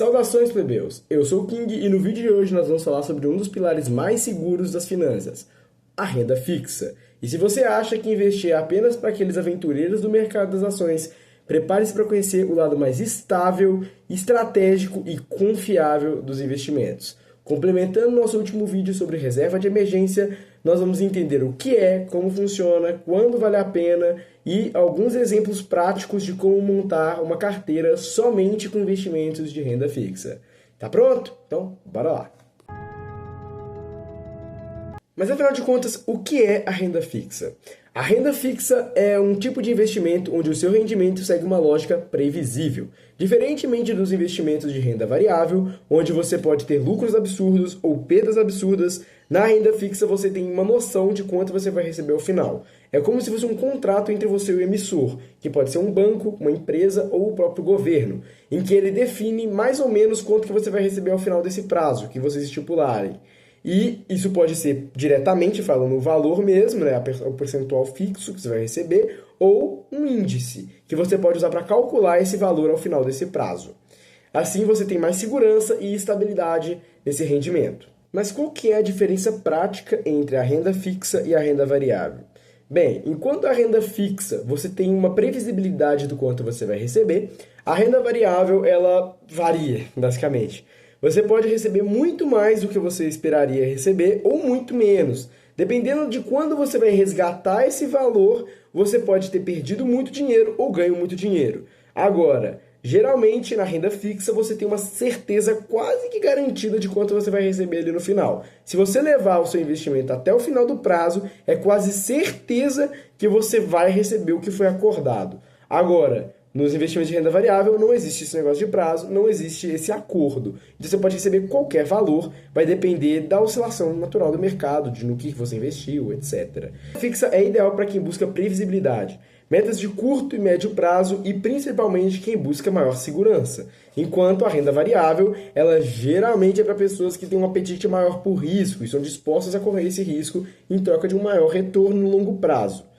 Saudações, plebeus! Eu sou o King e no vídeo de hoje nós vamos falar sobre um dos pilares mais seguros das finanças, a renda fixa. E se você acha que investir é apenas para aqueles aventureiros do mercado das ações, prepare-se para conhecer o lado mais estável, estratégico e confiável dos investimentos. Complementando nosso último vídeo sobre reserva de emergência, nós vamos entender o que é, como funciona, quando vale a pena e alguns exemplos práticos de como montar uma carteira somente com investimentos de renda fixa. Tá pronto? Então, bora lá! Mas afinal de contas, o que é a renda fixa? A renda fixa é um tipo de investimento onde o seu rendimento segue uma lógica previsível. Diferentemente dos investimentos de renda variável, onde você pode ter lucros absurdos ou perdas absurdas, na renda fixa você tem uma noção de quanto você vai receber ao final. É como se fosse um contrato entre você e o emissor, que pode ser um banco, uma empresa ou o próprio governo, em que ele define mais ou menos quanto que você vai receber ao final desse prazo que vocês estipularem. E isso pode ser diretamente falando o valor mesmo, né, o percentual fixo que você vai receber, ou um índice, que você pode usar para calcular esse valor ao final desse prazo. Assim você tem mais segurança e estabilidade nesse rendimento. Mas qual que é a diferença prática entre a renda fixa e a renda variável? Bem, enquanto a renda fixa você tem uma previsibilidade do quanto você vai receber, a renda variável ela varia, basicamente. Você pode receber muito mais do que você esperaria receber ou muito menos. Dependendo de quando você vai resgatar esse valor, você pode ter perdido muito dinheiro ou ganho muito dinheiro. Agora, geralmente na renda fixa você tem uma certeza quase que garantida de quanto você vai receber ali no final. Se você levar o seu investimento até o final do prazo, é quase certeza que você vai receber o que foi acordado. Agora, nos investimentos de renda variável não existe esse negócio de prazo, não existe esse acordo. Então você pode receber qualquer valor, vai depender da oscilação natural do mercado, de no que você investiu, etc. A fixa é ideal para quem busca previsibilidade, metas de curto e médio prazo e principalmente quem busca maior segurança. Enquanto a renda variável, ela geralmente é para pessoas que têm um apetite maior por risco e são dispostas a correr esse risco em troca de um maior retorno no longo prazo.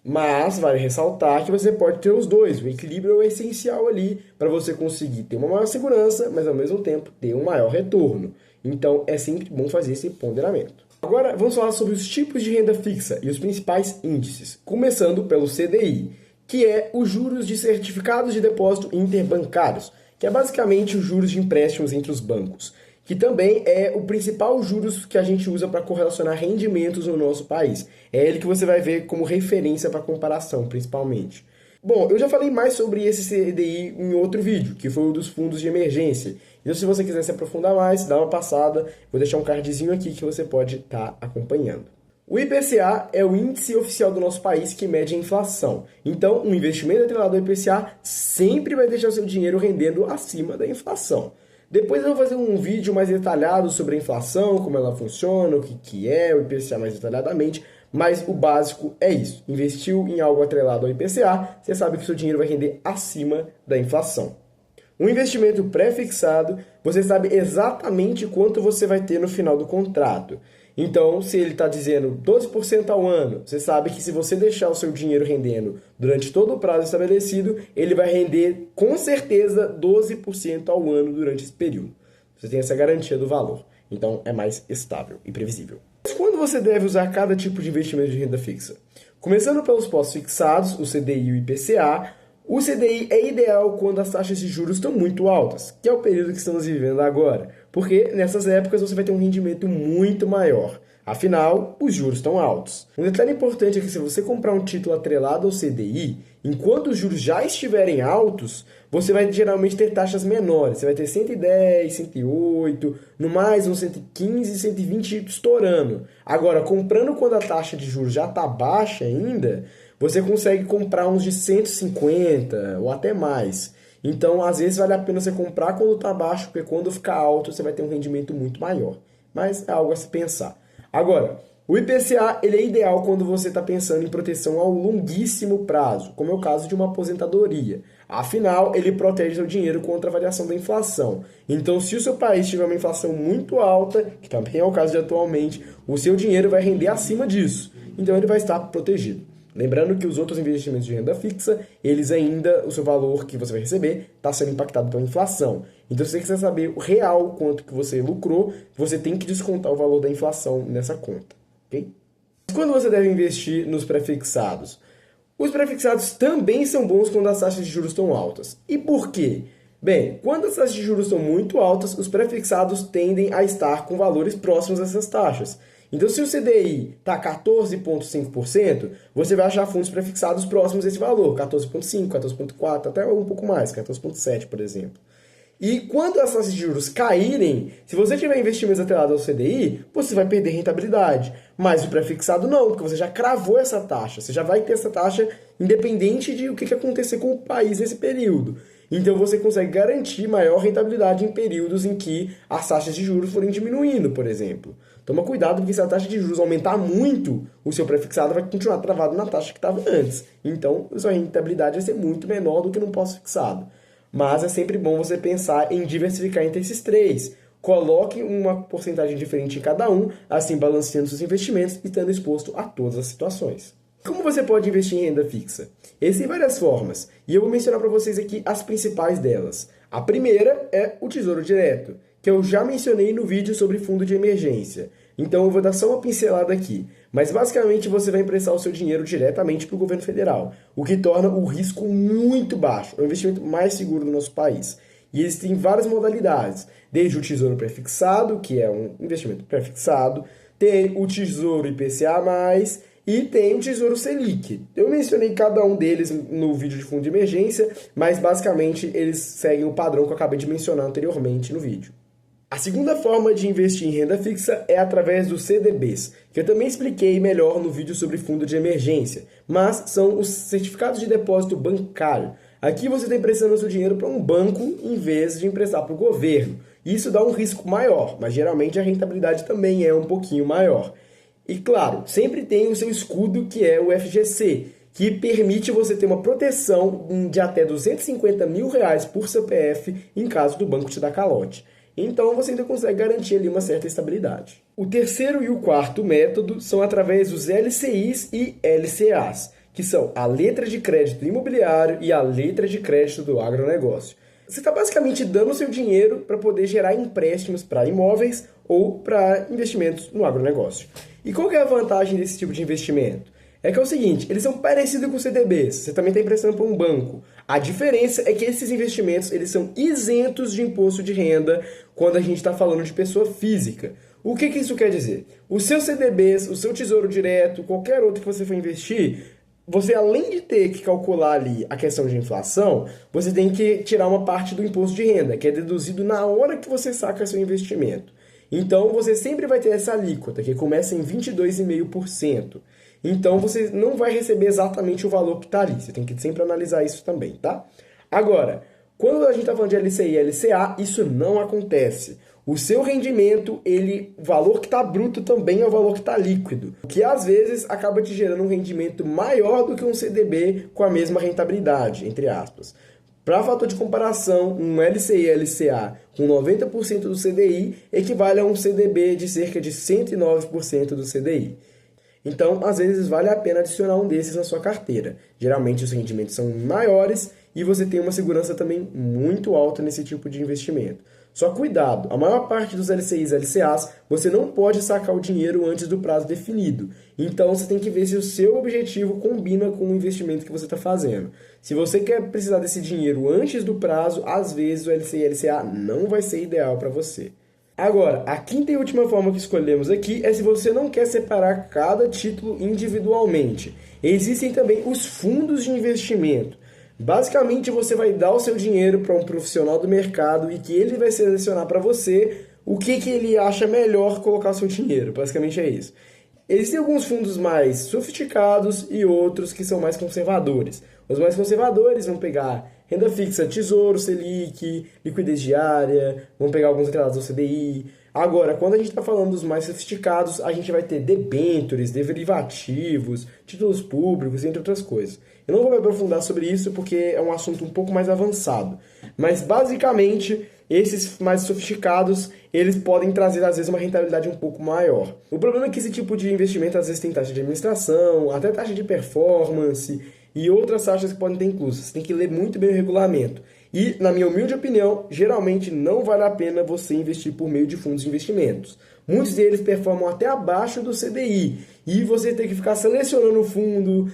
Mas vale ressaltar que você pode ter os dois. O equilíbrio é essencial ali para você conseguir ter uma maior segurança, mas ao mesmo tempo ter um maior retorno. Então é sempre bom fazer esse ponderamento. Agora vamos falar sobre os tipos de renda fixa e os principais índices. Começando pelo CDI, que é os juros de certificados de depósito interbancários, que é basicamente os juros de empréstimos entre os bancos, que também é o principal juros que a gente usa para correlacionar rendimentos no nosso país. É ele que você vai ver como referência para comparação, principalmente. Bom, eu já falei mais sobre esse CDI em outro vídeo, que foi o dos fundos de emergência. Então, se você quiser se aprofundar mais, dá uma passada. Vou deixar um cardzinho aqui que você pode estar acompanhando. O IPCA é o índice oficial do nosso país que mede a inflação. Então, um investimento atrelado ao IPCA sempre vai deixar o seu dinheiro rendendo acima da inflação. Depois eu vou fazer um vídeo mais detalhado sobre a inflação, como ela funciona, o que é o IPCA mais detalhadamente, mas o básico é isso. Investiu em algo atrelado ao IPCA, você sabe que o seu dinheiro vai render acima da inflação. Um investimento pré-fixado, você sabe exatamente quanto você vai ter no final do contrato. Então, se ele está dizendo 12% ao ano, você sabe que se você deixar o seu dinheiro rendendo durante todo o prazo estabelecido, ele vai render com certeza 12% ao ano durante esse período. Você tem essa garantia do valor. Então, é mais estável e previsível. Mas quando você deve usar cada tipo de investimento de renda fixa? Começando pelos pós-fixados, o CDI e o IPCA, o CDI é ideal quando as taxas de juros estão muito altas, que é o período que estamos vivendo agora, porque nessas épocas você vai ter um rendimento muito maior. Afinal, os juros estão altos. Um detalhe importante é que se você comprar um título atrelado ao CDI, enquanto os juros já estiverem altos, você vai geralmente ter taxas menores. Você vai ter 110, 108, no mais uns 115, 120 estourando. Agora, comprando quando a taxa de juros já está baixa ainda, você consegue comprar uns de 150 ou até mais. Então, às vezes, vale a pena você comprar quando está baixo, porque quando ficar alto, você vai ter um rendimento muito maior. Mas é algo a se pensar. Agora, o IPCA ele é ideal quando você está pensando em proteção ao longuíssimo prazo, como é o caso de uma aposentadoria. Afinal, ele protege seu dinheiro contra a variação da inflação. Então, se o seu país tiver uma inflação muito alta, que também é o caso de atualmente, o seu dinheiro vai render acima disso. Então, ele vai estar protegido. Lembrando que os outros investimentos de renda fixa, eles ainda, o seu valor que você vai receber está sendo impactado pela inflação. Então, se você quiser saber o real quanto que você lucrou, você tem que descontar o valor da inflação nessa conta, ok? Quando você deve investir nos prefixados? Os prefixados também são bons quando as taxas de juros estão altas. E por quê? Bem, quando as taxas de juros estão muito altas, os prefixados tendem a estar com valores próximos a essas taxas. Então, se o CDI está 14,5%, você vai achar fundos prefixados próximos a esse valor, 14,5%, 14,4%, até um pouco mais, 14,7%, por exemplo. E quando as taxas de juros caírem, se você tiver investimentos atrelados ao CDI, você vai perder rentabilidade. Mas o prefixado não, porque você já cravou essa taxa. Você já vai ter essa taxa independente de o que acontecer com o país nesse período. Então você consegue garantir maior rentabilidade em períodos em que as taxas de juros forem diminuindo, por exemplo. Toma cuidado, porque se a taxa de juros aumentar muito, o seu prefixado vai continuar travado na taxa que estava antes. Então, a sua rentabilidade vai ser muito menor do que no pós-fixado. Mas é sempre bom você pensar em diversificar entre esses três. Coloque uma porcentagem diferente em cada um, assim balanceando seus investimentos e estando exposto a todas as situações. Como você pode investir em renda fixa? Existem várias formas, e eu vou mencionar para vocês aqui as principais delas. A primeira é o Tesouro Direto, que eu já mencionei no vídeo sobre fundo de emergência. Então eu vou dar só uma pincelada aqui. Mas basicamente você vai emprestar o seu dinheiro diretamente para o governo federal, o que torna o risco muito baixo. É o investimento mais seguro do nosso país. E existem várias modalidades, desde o Tesouro Prefixado, que é um investimento prefixado, tem o Tesouro IPCA+, e tem o Tesouro Selic. Eu mencionei cada um deles no vídeo de fundo de emergência, mas basicamente eles seguem o padrão que eu acabei de mencionar anteriormente no vídeo. A segunda forma de investir em renda fixa é através dos CDBs, que eu também expliquei melhor no vídeo sobre fundo de emergência, mas são os certificados de depósito bancário. Aqui você está emprestando seu dinheiro para um banco em vez de emprestar para o governo. Isso dá um risco maior, mas geralmente a rentabilidade também é um pouquinho maior. E claro, sempre tem o seu escudo, que é o FGC, que permite você ter uma proteção de até R$250 mil por CPF em caso do banco te dar calote. Então você ainda consegue garantir ali uma certa estabilidade. O terceiro e o quarto método são através dos LCIs e LCAs, que são a letra de crédito imobiliário e a letra de crédito do agronegócio. Você está basicamente dando o seu dinheiro para poder gerar empréstimos para imóveis ou para investimentos no agronegócio. E qual que é a vantagem desse tipo de investimento? É que é o seguinte, eles são parecidos com CDBs, você também está emprestando para um banco. A diferença é que esses investimentos eles são isentos de imposto de renda quando a gente está falando de pessoa física. O que isso quer dizer? Os seus CDBs, o seu Tesouro Direto, qualquer outro que você for investir, você além de ter que calcular ali a questão de inflação, você tem que tirar uma parte do imposto de renda, que é deduzido na hora que você saca seu investimento. Então você sempre vai ter essa alíquota, que começa em 22,5%. Então você não vai receber exatamente o valor que está ali. Você tem que sempre analisar isso também, tá? Agora, quando a gente está falando de LCI e LCA, isso não acontece. O seu rendimento, o valor que está bruto também é o valor que está líquido, que às vezes acaba te gerando um rendimento maior do que um CDB com a mesma rentabilidade, entre aspas. Para fator de comparação, um LCI e LCA com 90% do CDI equivale a um CDB de cerca de 109% do CDI. Então, às vezes, vale a pena adicionar um desses na sua carteira. Geralmente, os rendimentos são maiores e você tem uma segurança também muito alta nesse tipo de investimento. Só cuidado, a maior parte dos LCIs e LCAs, você não pode sacar o dinheiro antes do prazo definido. Então, você tem que ver se o seu objetivo combina com o investimento que você está fazendo. Se você quer precisar desse dinheiro antes do prazo, às vezes o LCI e LCA não vai ser ideal para você. Agora, a quinta e última forma que escolhemos aqui é se você não quer separar cada título individualmente. Existem também os fundos de investimento. Basicamente, você vai dar o seu dinheiro para um profissional do mercado e que ele vai selecionar para você o que ele acha melhor colocar o seu dinheiro. Basicamente é isso. Existem alguns fundos mais sofisticados e outros que são mais conservadores. Os mais conservadores vão pegar renda fixa, Tesouro, Selic, liquidez diária, vão pegar alguns atrelados ao CDI. Agora, quando a gente está falando dos mais sofisticados, a gente vai ter debêntures, derivativos, títulos públicos, entre outras coisas. Eu não vou me aprofundar sobre isso porque é um assunto um pouco mais avançado. Mas, basicamente, esses mais sofisticados, eles podem trazer, às vezes, uma rentabilidade um pouco maior. O problema é que esse tipo de investimento, às vezes, tem taxa de administração, até taxa de performance e outras taxas que podem ter inclusas. Você tem que ler muito bem o regulamento. E, na minha humilde opinião, geralmente não vale a pena você investir por meio de fundos de investimentos. Muitos deles performam até abaixo do CDI. E você tem que ficar selecionando o fundo,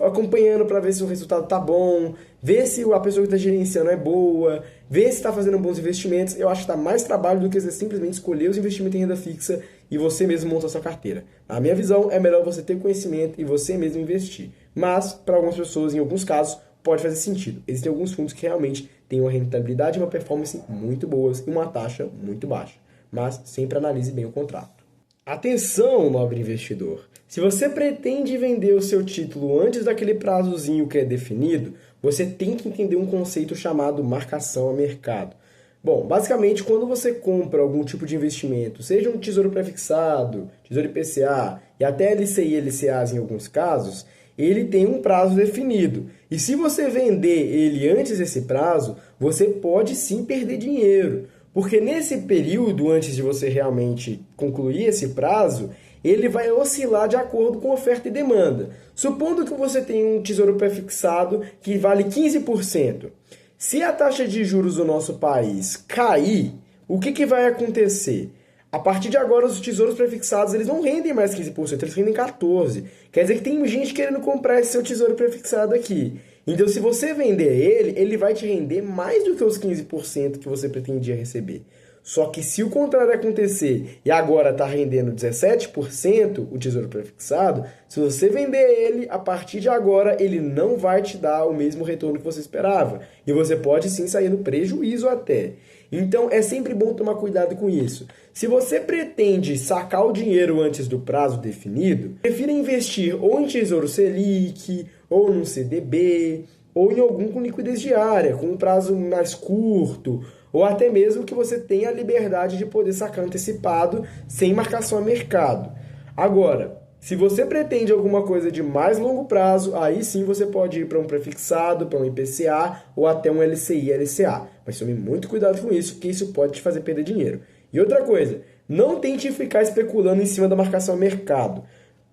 acompanhando para ver se o resultado está bom, ver se a pessoa que está gerenciando é boa, ver se está fazendo bons investimentos. Eu acho que dá mais trabalho do que você simplesmente escolher os investimentos em renda fixa e você mesmo montar a sua carteira. Na minha visão, é melhor você ter conhecimento e você mesmo investir. Mas, para algumas pessoas, em alguns casos, pode fazer sentido. Existem alguns fundos que realmente têm uma rentabilidade e uma performance muito boas e uma taxa muito baixa. Mas sempre analise bem o contrato. Atenção, nobre investidor! Se você pretende vender o seu título antes daquele prazozinho que é definido, você tem que entender um conceito chamado marcação a mercado. Bom, basicamente, quando você compra algum tipo de investimento, seja um tesouro prefixado, tesouro IPCA e até LCI e LCAs em alguns casos, ele tem um prazo definido. E se você vender ele antes desse prazo, você pode sim perder dinheiro. Porque nesse período, antes de você realmente concluir esse prazo, ele vai oscilar de acordo com oferta e demanda. Supondo que você tem um tesouro prefixado que vale 15%. Se a taxa de juros do nosso país cair, o que vai acontecer? A partir de agora, os tesouros prefixados eles não rendem mais 15%, eles rendem 14%. Quer dizer que tem gente querendo comprar esse seu tesouro prefixado aqui. Então, se você vender ele, ele vai te render mais do que os 15% que você pretendia receber. Só que se o contrário acontecer e agora está rendendo 17% o tesouro prefixado, se você vender ele, a partir de agora ele não vai te dar o mesmo retorno que você esperava. E você pode sim sair no prejuízo até. Então é sempre bom tomar cuidado com isso. Se você pretende sacar o dinheiro antes do prazo definido, prefira investir ou em Tesouro Selic, ou num CDB, ou em algum com liquidez diária, com um prazo mais curto, ou até mesmo que você tenha a liberdade de poder sacar antecipado sem marcação a mercado. Agora, se você pretende alguma coisa de mais longo prazo, aí sim você pode ir para um prefixado, para um IPCA ou até um LCI, LCA. Mas tome muito cuidado com isso, porque isso pode te fazer perder dinheiro. E outra coisa, não tente ficar especulando em cima da marcação a mercado.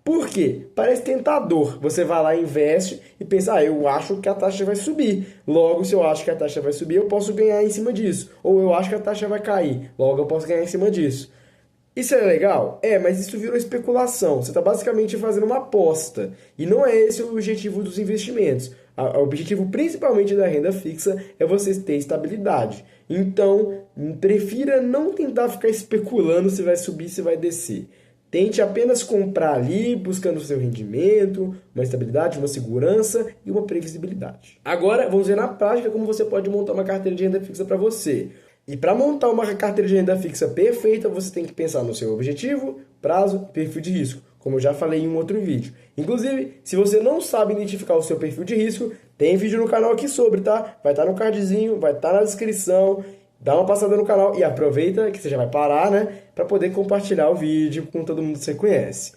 Por quê? Parece tentador. Você vai lá, investe e pensa, eu acho que a taxa vai subir. Logo, se eu acho que a taxa vai subir, eu posso ganhar em cima disso. Ou eu acho que a taxa vai cair. Logo, eu posso ganhar em cima disso. Isso é legal? É, mas isso virou especulação. Você está basicamente fazendo uma aposta. E não é esse o objetivo dos investimentos. O objetivo principalmente da renda fixa é você ter estabilidade. Então, prefira não tentar ficar especulando se vai subir, se vai descer. Tente apenas comprar ali, buscando o seu rendimento, uma estabilidade, uma segurança e uma previsibilidade. Agora, vamos ver na prática como você pode montar uma carteira de renda fixa para você. E para montar uma carteira de renda fixa perfeita, você tem que pensar no seu objetivo, prazo e perfil de risco, como eu já falei em um outro vídeo. Inclusive, se você não sabe identificar o seu perfil de risco, tem vídeo no canal aqui sobre, tá? Vai estar no cardzinho, vai estar na descrição. Dá uma passada no canal e aproveita que você já vai parar, né? Para poder compartilhar o vídeo com todo mundo que você conhece.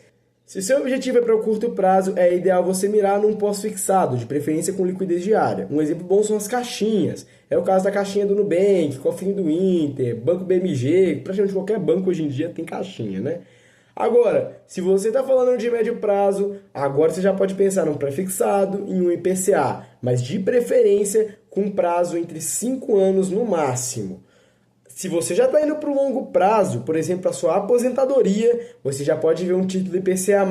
Se o seu objetivo é para o curto prazo, é ideal você mirar num pós-fixado, de preferência com liquidez diária. Um exemplo bom são as caixinhas. É o caso da caixinha do Nubank, Cofrinho do Inter, Banco BMG, praticamente qualquer banco hoje em dia tem caixinha, né? Agora, se você está falando de médio prazo, agora você já pode pensar num pré-fixado e um IPCA, mas de preferência com prazo entre 5 anos no máximo. Se você já está indo para o longo prazo, por exemplo, a sua aposentadoria, você já pode ver um título IPCA+,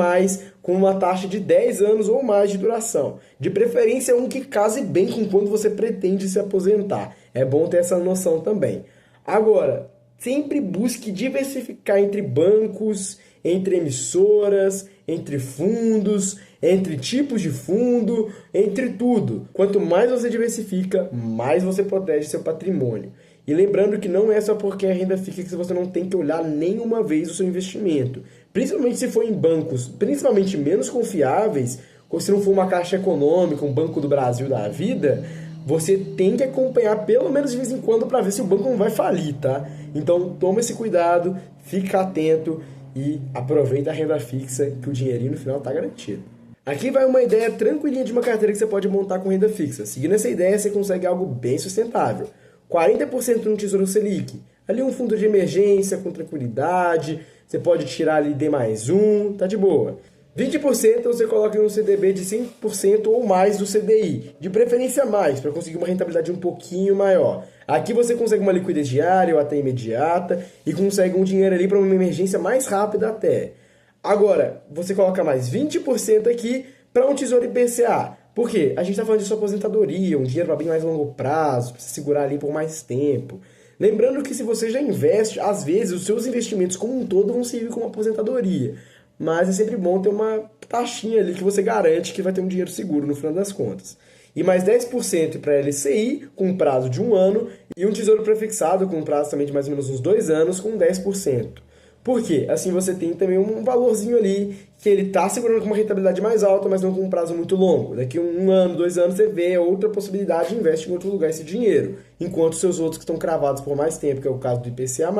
com uma taxa de 10 anos ou mais de duração. De preferência, um que case bem com quando você pretende se aposentar. É bom ter essa noção também. Agora, sempre busque diversificar entre bancos, entre emissoras, entre fundos, entre tipos de fundo, entre tudo. Quanto mais você diversifica, mais você protege seu patrimônio. E lembrando que não é só porque é renda fixa que você não tem que olhar nenhuma vez o seu investimento. Principalmente se for em bancos, principalmente menos confiáveis, ou se não for uma Caixa Econômica, um Banco do Brasil da vida, você tem que acompanhar pelo menos de vez em quando para ver se o banco não vai falir, tá? Então toma esse cuidado, fica atento e aproveita a renda fixa que o dinheirinho no final está garantido. Aqui vai uma ideia tranquilinha de uma carteira que você pode montar com renda fixa. Seguindo essa ideia, você consegue algo bem sustentável. 40% no Tesouro Selic. Ali um fundo de emergência com tranquilidade, você pode tirar ali D mais um, tá de boa. 20% você coloca em um CDB de 100% ou mais do CDI, de preferência mais, para conseguir uma rentabilidade um pouquinho maior. Aqui você consegue uma liquidez diária ou até imediata e consegue um dinheiro ali para uma emergência mais rápida até. Agora, você coloca mais 20% aqui para um tesouro IPCA. Por quê? A gente está falando de sua aposentadoria, um dinheiro para bem mais longo prazo, para você segurar ali por mais tempo. Lembrando que se você já investe, às vezes os seus investimentos como um todo vão servir como aposentadoria. Mas é sempre bom ter uma taxinha ali que você garante que vai ter um dinheiro seguro no final das contas. E mais 10% para LCI, com um prazo de 1 ano, e um tesouro prefixado com um prazo também de mais ou menos uns 2 anos, com 10%. Por quê? Assim você tem também um valorzinho ali que ele está segurando com uma rentabilidade mais alta, mas não com um prazo muito longo. Daqui 1 ano, 2 anos, você vê outra possibilidade e investe em outro lugar esse dinheiro. Enquanto seus outros que estão cravados por mais tempo, que é o caso do IPCA+,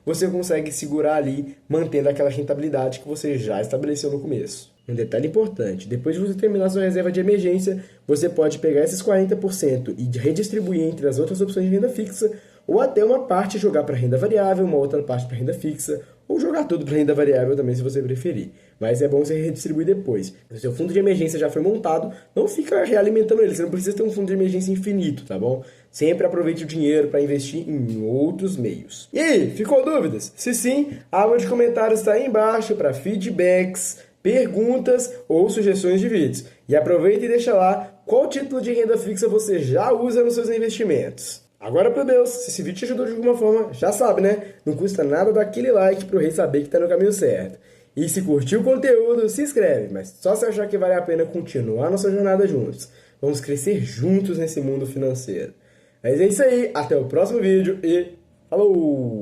você consegue segurar ali, mantendo aquela rentabilidade que você já estabeleceu no começo. Um detalhe importante, depois de você terminar sua reserva de emergência, você pode pegar esses 40% e redistribuir entre as outras opções de renda fixa, ou até uma parte jogar para renda variável, uma outra parte para renda fixa, ou jogar tudo para renda variável também, se você preferir. Mas é bom você redistribuir depois. Se o seu fundo de emergência já foi montado, não fica realimentando ele. Você não precisa ter um fundo de emergência infinito, tá bom? Sempre aproveite o dinheiro para investir em outros meios. E aí, ficou dúvidas? Se sim, a aba de comentários está aí embaixo para feedbacks, perguntas ou sugestões de vídeos. E aproveita e deixa lá qual título de renda fixa você já usa nos seus investimentos. Agora, para Deus, se esse vídeo te ajudou de alguma forma, já sabe, né? Não custa nada dar aquele like pro rei saber que tá no caminho certo. E se curtiu o conteúdo, se inscreve, mas só se achar que vale a pena continuar nossa jornada juntos. Vamos crescer juntos nesse mundo financeiro. Mas é isso aí, até o próximo vídeo e falou!